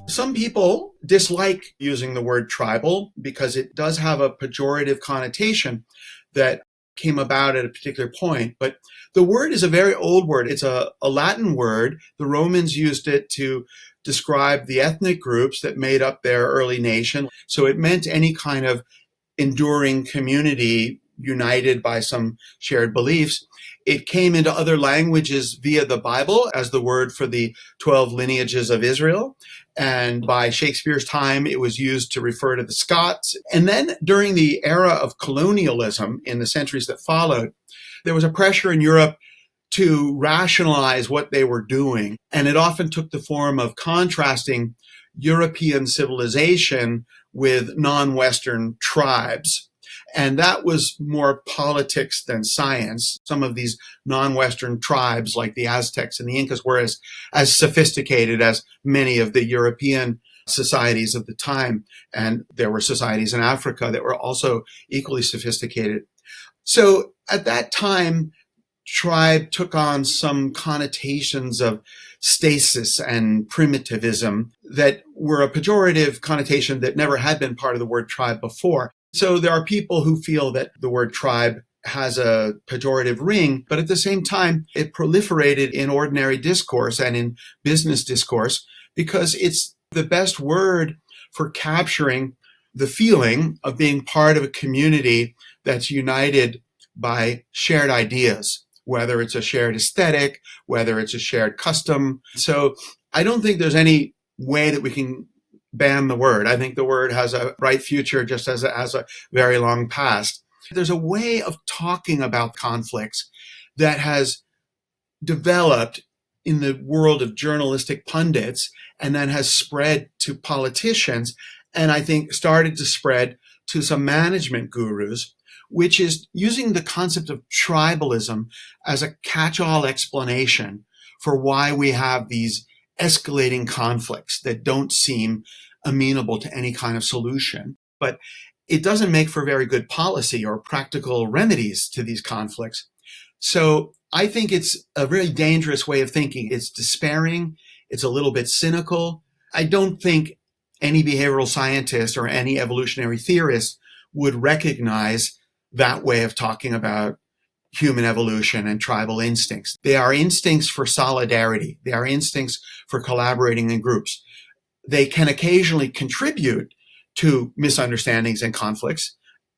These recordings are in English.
Some people dislike using the word tribal because it does have a pejorative connotation that came about at a particular point. But the word is a very old word. It's a Latin word. The Romans used it to describe the ethnic groups that made up their early nation. So it meant any kind of enduring community united by some shared beliefs. It came into other languages via the Bible as the word for the 12 lineages of Israel. And by Shakespeare's time, it was used to refer to the Scots. And then during the era of colonialism in the centuries that followed, there was a pressure in Europe to rationalize what they were doing. And it often took the form of contrasting European civilization with non-Western tribes. And that was more politics than science. Some of these non-Western tribes, like the Aztecs and the Incas, were as sophisticated as many of the European societies of the time. And there were societies in Africa that were also equally sophisticated. So at that time, tribe took on some connotations of stasis and primitivism that were a pejorative connotation that never had been part of the word tribe before. So there are people who feel that the word tribe has a pejorative ring, but at the same time, it proliferated in ordinary discourse and in business discourse because it's the best word for capturing the feeling of being part of a community that's united by shared ideas, whether it's a shared aesthetic, whether it's a shared custom. So I don't think there's any way that we can ban the word. I think the word has a bright future just as it has a very long past. There's a way of talking about conflicts that has developed in the world of journalistic pundits and then has spread to politicians and I think started to spread to some management gurus, which is using the concept of tribalism as a catch-all explanation for why we have these escalating conflicts that don't seem amenable to any kind of solution. But it doesn't make for very good policy or practical remedies to these conflicts. So I think it's a really dangerous way of thinking. It's despairing. It's a little bit cynical. I don't think any behavioral scientist or any evolutionary theorist would recognize that way of talking about human evolution and tribal instincts. They are instincts for solidarity. They are instincts for collaborating in groups. They can occasionally contribute to misunderstandings and conflicts,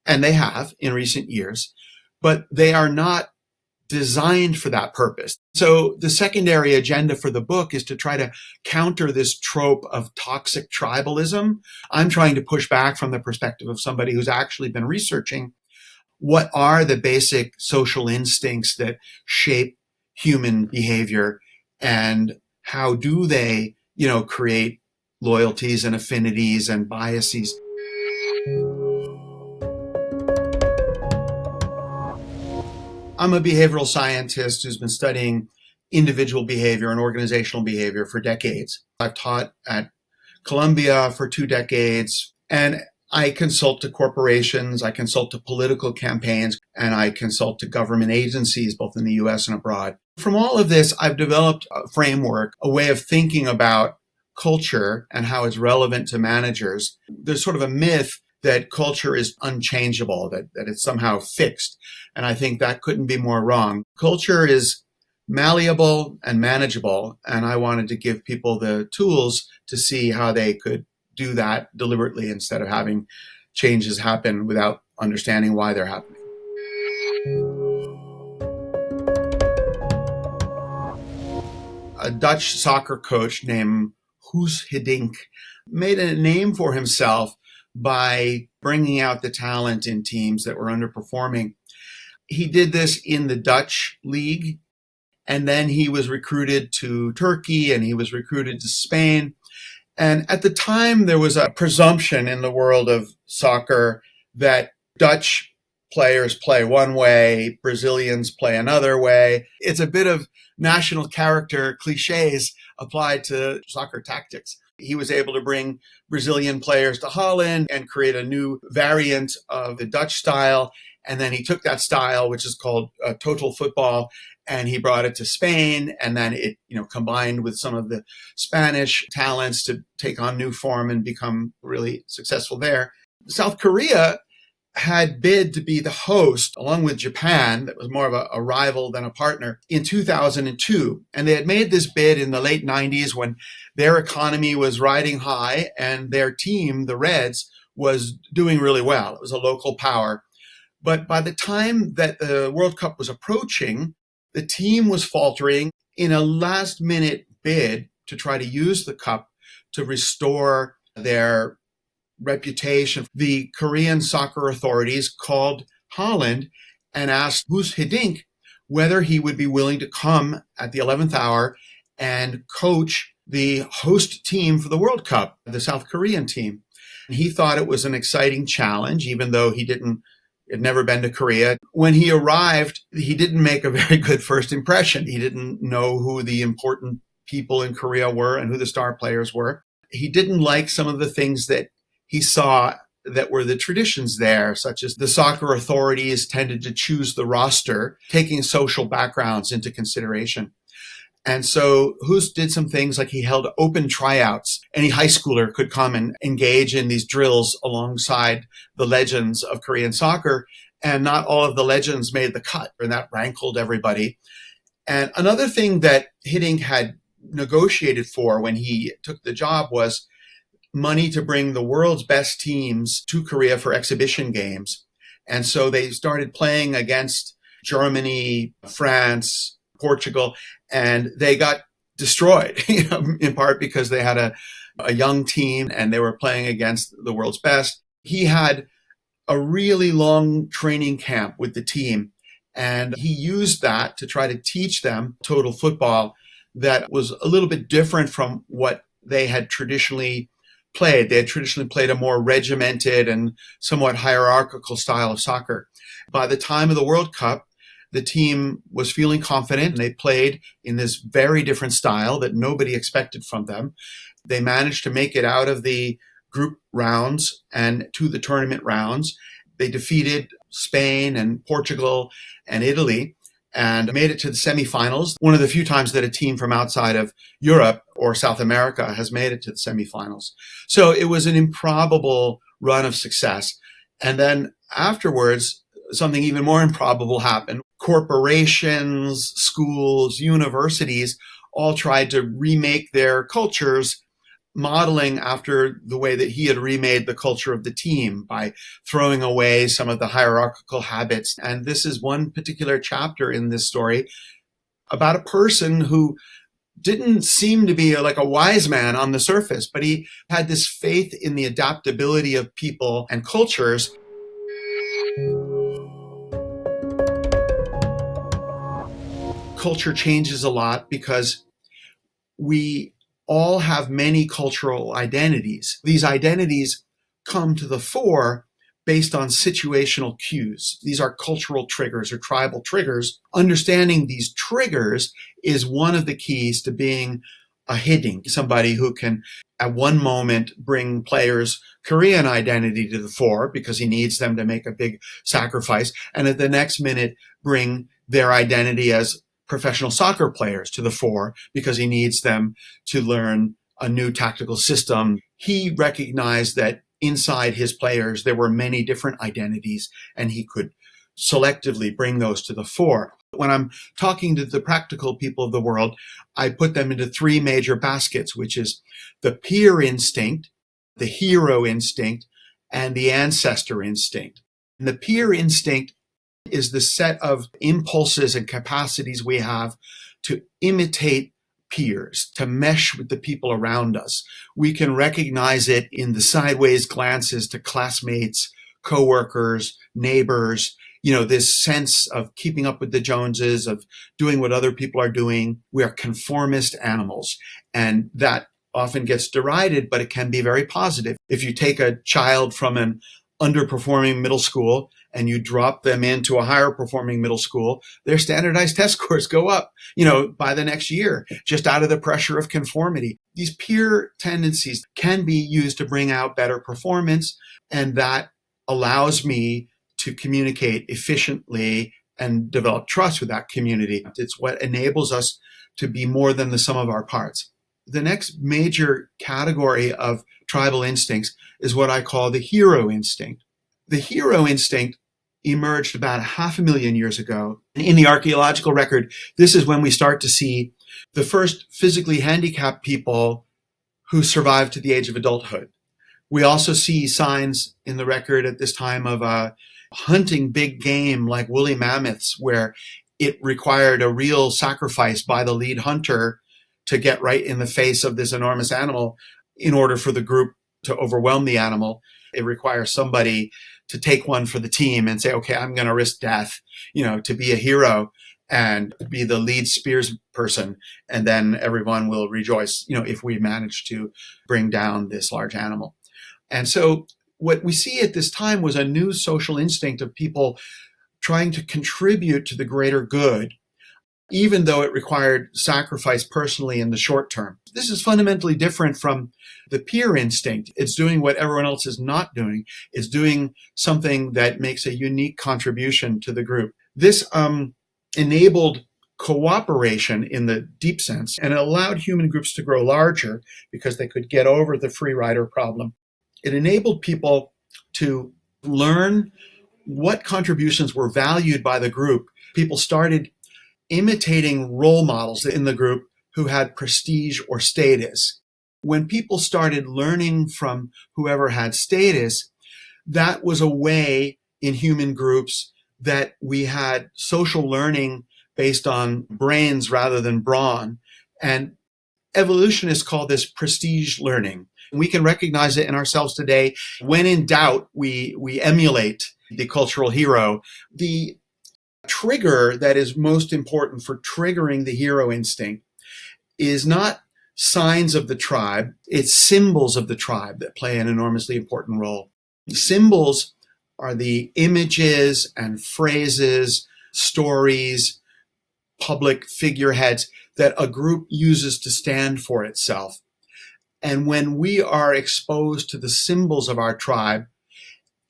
and they have in recent years, but they are not designed for that purpose. So the secondary agenda for the book is to try to counter this trope of toxic tribalism. I'm trying to push back from the perspective of somebody who's actually been researching what are the basic social instincts that shape human behavior and how do they, create loyalties and affinities and biases. I'm a behavioral scientist who's been studying individual behavior and organizational behavior for decades. I've taught at Columbia for 2 decades, and I consult to corporations, I consult to political campaigns, and I consult to government agencies, both in the US and abroad. From all of this, I've developed a framework, a way of thinking about culture and how it's relevant to managers. There's sort of a myth that culture is unchangeable, that it's somehow fixed. And I think that couldn't be more wrong. Culture is malleable and manageable. And I wanted to give people the tools to see how they could do that deliberately instead of having changes happen without understanding why they're happening. A Dutch soccer coach named Guus Hiddink made a name for himself by bringing out the talent in teams that were underperforming. He did this in the Dutch league, and then he was recruited to Turkey and he was recruited to Spain. And at the time, there was a presumption in the world of soccer that Dutch players play one way, Brazilians play another way. It's a bit of national character cliches applied to soccer tactics. He was able to bring Brazilian players to Holland and create a new variant of the Dutch style. And then he took that style, which is called total football, and he brought it to Spain. And then it, combined with some of the Spanish talents to take on new form and become really successful there. South Korea had bid to be the host, along with Japan, that was more of a rival than a partner, in 2002. And they had made this bid in the late 90s when their economy was riding high and their team, the Reds, was doing really well. It was a local power. But by the time that the World Cup was approaching, the team was faltering. In a last-minute bid to try to use the cup to restore their reputation, the Korean soccer authorities called Holland and asked Guus Hiddink whether he would be willing to come at the 11th hour and coach the host team for the World Cup, the South Korean team. He thought it was an exciting challenge, even though had never been to Korea. When he arrived, he didn't make a very good first impression. He didn't know who the important people in Korea were and who the star players were. He didn't like some of the things that he saw that were the traditions there, such as the soccer authorities tended to choose the roster, taking social backgrounds into consideration. And so Hus did some things like he held open tryouts. Any high schooler could come and engage in these drills alongside the legends of Korean soccer. And not all of the legends made the cut, and that rankled everybody. And another thing that Hiddink had negotiated for when he took the job was money to bring the world's best teams to Korea for exhibition games. And so they started playing against Germany, France, Portugal, and they got destroyed, in part because they had a young team and they were playing against the world's best. He had a really long training camp with the team, and he used that to try to teach them total football that was a little bit different from what they had traditionally played. They had traditionally played a more regimented and somewhat hierarchical style of soccer. By the time of the World Cup, the team was feeling confident and they played in this very different style that nobody expected from them. They managed to make it out of the group rounds and to the tournament rounds. They defeated Spain and Portugal and Italy and made it to the semifinals. One of the few times that a team from outside of Europe or South America has made it to the semifinals. So it was an improbable run of success. And then afterwards, something even more improbable happened. Corporations, schools, universities all tried to remake their cultures, modeling after the way that he had remade the culture of the team by throwing away some of the hierarchical habits. And this is one particular chapter in this story about a person who didn't seem to be like a wise man on the surface, but he had this faith in the adaptability of people and cultures. Culture changes a lot because we all have many cultural identities. These identities come to the fore based on situational cues. These are cultural triggers or tribal triggers. Understanding these triggers is one of the keys to being a Hiddink, somebody who can at one moment bring players' Korean identity to the fore because he needs them to make a big sacrifice, and at the next minute bring their identity as professional soccer players to the fore because he needs them to learn a new tactical system. He recognized that inside his players, there were many different identities, and he could selectively bring those to the fore. When I'm talking to the practical people of the world, I put them into three major baskets, which is the peer instinct, the hero instinct, and the ancestor instinct. And the peer instinct is the set of impulses and capacities we have to imitate peers, to mesh with the people around us. We can recognize it in the sideways glances to classmates, coworkers, neighbors, this sense of keeping up with the Joneses, of doing what other people are doing. We are conformist animals, and that often gets derided, but it can be very positive. If you take a child from an underperforming middle school and you drop them into a higher performing middle school, their standardized test scores go up, by the next year, just out of the pressure of conformity. These peer tendencies can be used to bring out better performance, and that allows me to communicate efficiently and develop trust with that community. It's what enables us to be more than the sum of our parts. The next major category of tribal instincts is what I call the hero instinct. The hero instinct emerged about 500,000 years ago. In the archaeological record, this is when we start to see the first physically handicapped people who survived to the age of adulthood. We also see signs in the record at this time of hunting big game like woolly mammoths, where it required a real sacrifice by the lead hunter to get right in the face of this enormous animal in order for the group to overwhelm the animal. It requires somebody to take one for the team and say, okay, I'm going to risk death, to be a hero and be the lead spears person. And then everyone will rejoice, if we manage to bring down this large animal. And so what we see at this time was a new social instinct of people trying to contribute to the greater good, even though it required sacrifice personally in the short term. This is fundamentally different from the peer instinct. It's doing what everyone else is not doing. It's doing something that makes a unique contribution to the group. This enabled cooperation in the deep sense, and it allowed human groups to grow larger because they could get over the free rider problem. It enabled people to learn what contributions were valued by the group. People started imitating role models in the group who had prestige or status. When people started learning from whoever had status, that was a way in human groups that we had social learning based on brains rather than brawn. And evolutionists call this prestige learning. We can recognize it in ourselves today. When in doubt, we emulate the cultural hero. The trigger that is most important for triggering the hero instinct is not signs of the tribe, it's symbols of the tribe that play an enormously important role. Symbols are the images and phrases, stories, public figureheads that a group uses to stand for itself. And when we are exposed to the symbols of our tribe,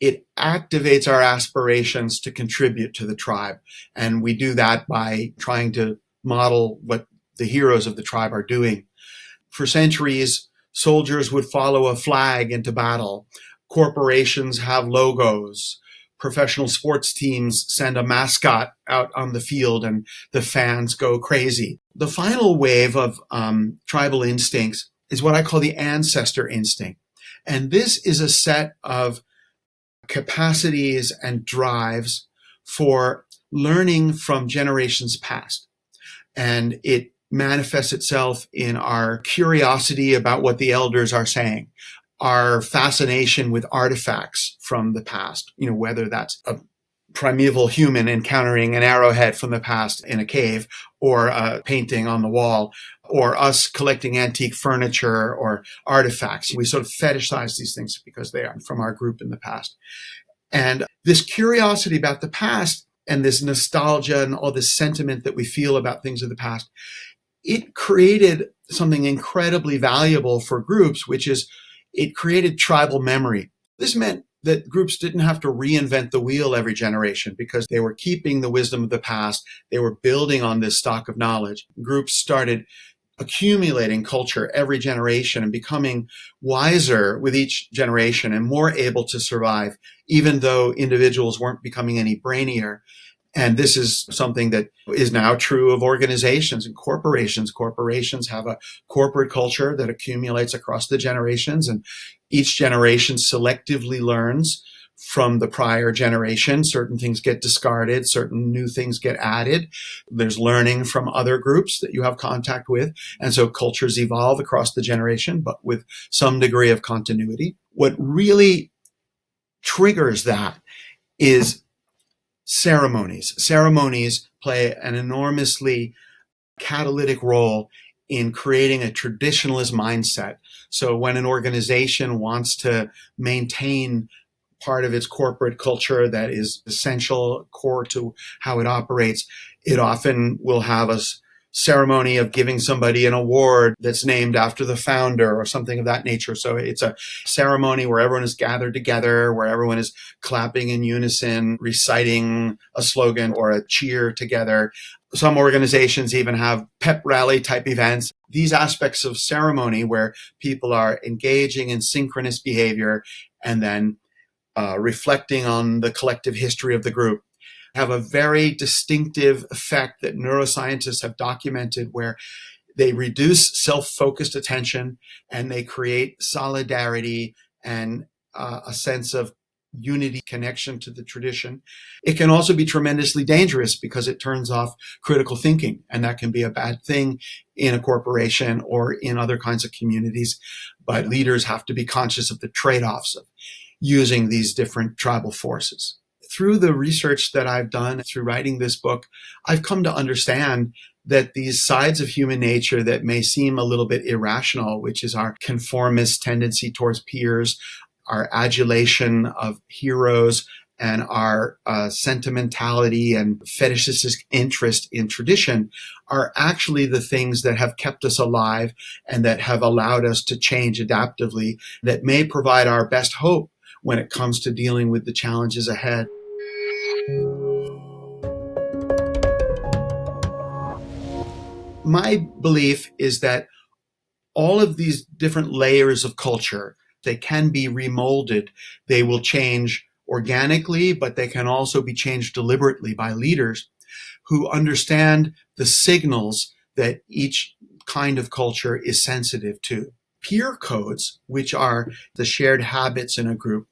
it activates our aspirations to contribute to the tribe. And we do that by trying to model what the heroes of the tribe are doing. For centuries, soldiers would follow a flag into battle. Corporations have logos. Professional sports teams send a mascot out on the field and the fans go crazy. The final wave of tribal instincts is what I call the ancestor instinct. And this is a set of capacities and drives for learning from generations past. And it manifests itself in our curiosity about what the elders are saying, our fascination with artifacts from the past, whether that's a primeval human encountering an arrowhead from the past in a cave, or a painting on the wall, or us collecting antique furniture or artifacts. We sort of fetishize these things because they are from our group in the past. And this curiosity about the past and this nostalgia and all this sentiment that we feel about things of the past, it created something incredibly valuable for groups, which is it created tribal memory. This meant that groups didn't have to reinvent the wheel every generation because they were keeping the wisdom of the past. They were building on this stock of knowledge. Groups started accumulating culture every generation and becoming wiser with each generation and more able to survive, even though individuals weren't becoming any brainier. And this is something that is now true of organizations and corporations. Corporations have a corporate culture that accumulates across the generations, and each generation selectively learns from the prior generation. Certain things get discarded, certain new things get added. There's learning from other groups that you have contact with. And so cultures evolve across the generation, but with some degree of continuity. What really triggers that is ceremonies. Ceremonies play an enormously catalytic role in creating a traditionalist mindset. So when an organization wants to maintain part of its corporate culture that is essential, core to how it operates. It often will have a ceremony of giving somebody an award that's named after the founder or something of that nature. So it's a ceremony where everyone is gathered together, where everyone is clapping in unison, reciting a slogan or a cheer together. Some organizations even have pep rally type events. These aspects of ceremony where people are engaging in synchronous behavior and then reflecting on the collective history of the group have a very distinctive effect that neuroscientists have documented, where they reduce self-focused attention and they create solidarity and a sense of unity, connection to the tradition. It can also be tremendously dangerous because it turns off critical thinking, and that can be a bad thing in a corporation or in other kinds of communities. But leaders have to be conscious of the trade-offs of using these different tribal forces. Through the research that I've done through writing this book, I've come to understand that these sides of human nature that may seem a little bit irrational, which is our conformist tendency towards peers, our adulation of heroes, and our sentimentality and fetishistic interest in tradition, are actually the things that have kept us alive and that have allowed us to change adaptively, that may provide our best hope when it comes to dealing with the challenges ahead. My belief is that all of these different layers of culture, they can be remolded. They will change organically, but they can also be changed deliberately by leaders who understand the signals that each kind of culture is sensitive to. Peer codes, which are the shared habits in a group,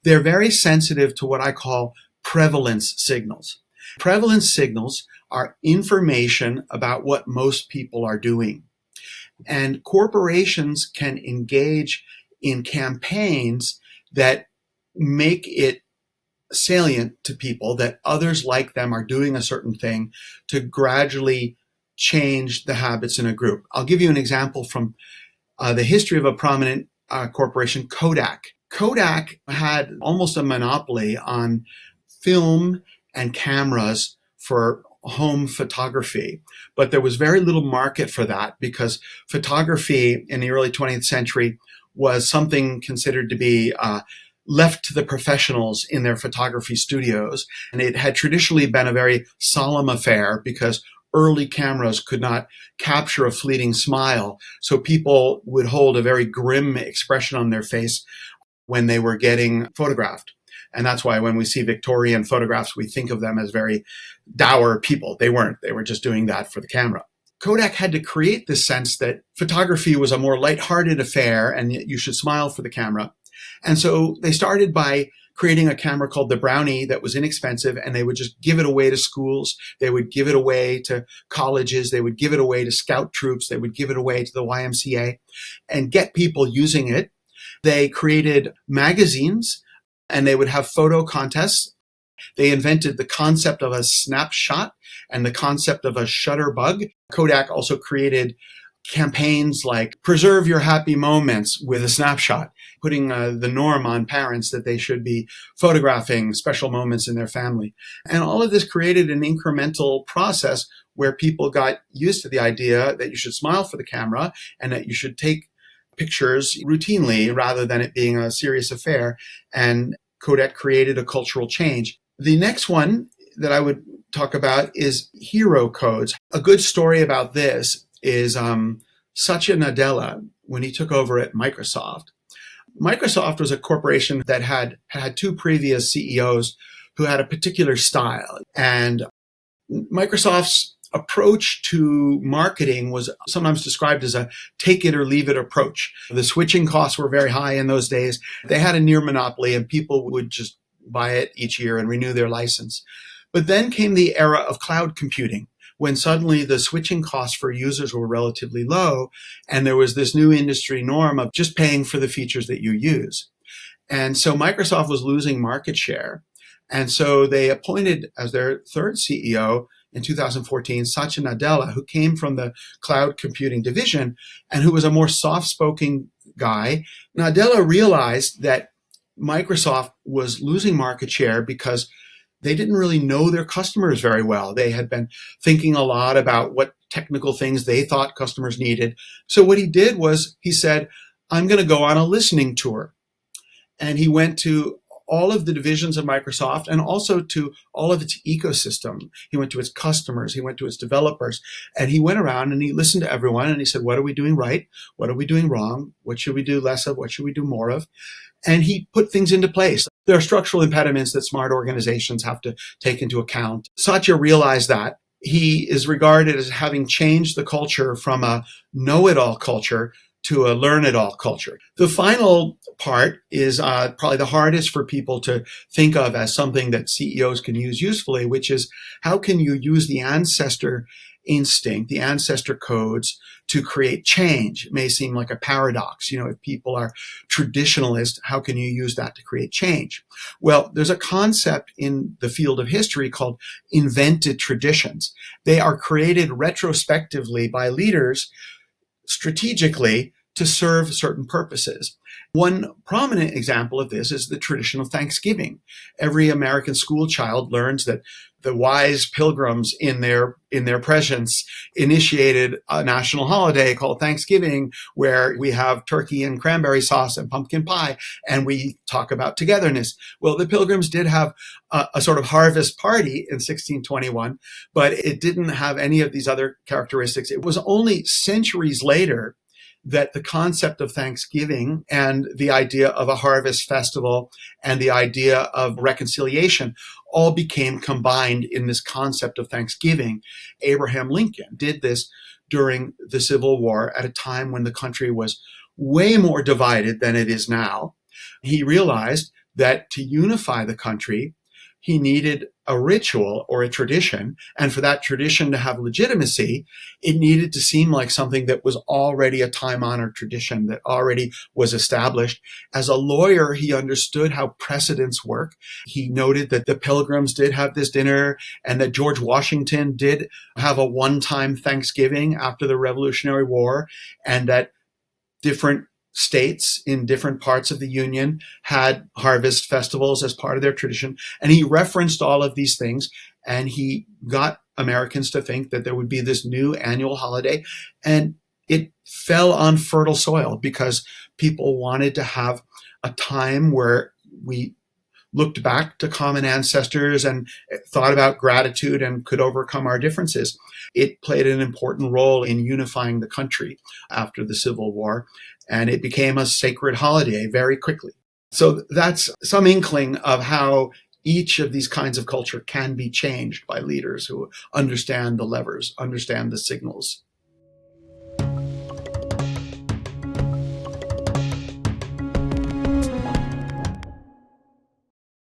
they're very sensitive to what I call prevalence signals. Prevalence signals are information about what most people are doing. And corporations can engage in campaigns that make it salient to people that others like them are doing a certain thing to gradually change the habits in a group. I'll give you an example from the history of a prominent corporation, Kodak. Kodak had almost a monopoly on film and cameras for home photography, but there was very little market for that because photography in the early 20th century was something considered to be left to the professionals in their photography studios. And it had traditionally been a very solemn affair because early cameras could not capture a fleeting smile. So people would hold a very grim expression on their face when they were getting photographed. And that's why when we see Victorian photographs, we think of them as very dour people. They weren't. They were just doing that for the camera. Kodak had to create this sense that photography was a more lighthearted affair and you should smile for the camera. And so they started by creating a camera called the Brownie that was inexpensive, and they would just give it away to schools. They would give it away to colleges. They would give it away to scout troops. They would give it away to the YMCA and get people using it. They created magazines and they would have photo contests. They invented the concept of a snapshot and the concept of a shutter bug. Kodak also created campaigns like preserve your happy moments with a snapshot, putting the norm on parents that they should be photographing special moments in their family. And all of this created an incremental process where people got used to the idea that you should smile for the camera and that you should take pictures routinely rather than it being a serious affair. And Kodak created a cultural change. The next one that I would talk about is hero codes. A good story about this is Satya Nadella, when he took over at Microsoft. Microsoft was a corporation that had two previous CEOs who had a particular style. And Microsoft's approach to marketing was sometimes described as a take it or leave it approach. The switching costs were very high in those days. They had a near monopoly and people would just buy it each year and renew their license. But then came the era of cloud computing, when suddenly the switching costs for users were relatively low, and there was this new industry norm of just paying for the features that you use. And so Microsoft was losing market share. And so they appointed as their third CEO in 2014, Satya Nadella, who came from the cloud computing division and who was a more soft-spoken guy. Nadella realized that Microsoft was losing market share because they didn't really know their customers very well. They had been thinking a lot about what technical things they thought customers needed. So what he did was he said, I'm going to go on a listening tour. And he went to all of the divisions of Microsoft and also to all of its ecosystem. He went to its customers, he went to its developers, and he went around and he listened to everyone and he said, what are we doing right? What are we doing wrong? What should we do less of? What should we do more of? And he put things into place. There are structural impediments that smart organizations have to take into account. Satya realized that. He is regarded as having changed the culture from a know-it-all culture to a learn-it-all culture. The final part is probably the hardest for people to think of as something that CEOs can use usefully, which is how can you use the ancestor instinct, the ancestor codes to create change? It may seem like a paradox. If people are traditionalist, how can you use that to create change? Well, there's a concept in the field of history called invented traditions. They are created retrospectively by leaders strategically to serve certain purposes. One prominent example of this is the tradition of Thanksgiving. Every American school child learns that the wise pilgrims in their prescience initiated a national holiday called Thanksgiving, where we have turkey and cranberry sauce and pumpkin pie, and we talk about togetherness. Well, the pilgrims did have a sort of harvest party in 1621, but it didn't have any of these other characteristics. It was only centuries later that the concept of Thanksgiving and the idea of a harvest festival and the idea of reconciliation all became combined in this concept of Thanksgiving. Abraham Lincoln did this during the Civil War at a time when the country was way more divided than it is now. He realized that to unify the country, he needed a ritual or a tradition. And for that tradition to have legitimacy, it needed to seem like something that was already a time-honored tradition that already was established. As a lawyer, he understood how precedents work. He noted that the Pilgrims did have this dinner and that George Washington did have a one-time Thanksgiving after the Revolutionary War, and that different states in different parts of the Union had harvest festivals as part of their tradition. And he referenced all of these things, and he got Americans to think that there would be this new annual holiday. And it fell on fertile soil because people wanted to have a time where we looked back to common ancestors and thought about gratitude and could overcome our differences. It played an important role in unifying the country after the Civil War, and it became a sacred holiday very quickly. So that's some inkling of how each of these kinds of culture can be changed by leaders who understand the levers, understand the signals.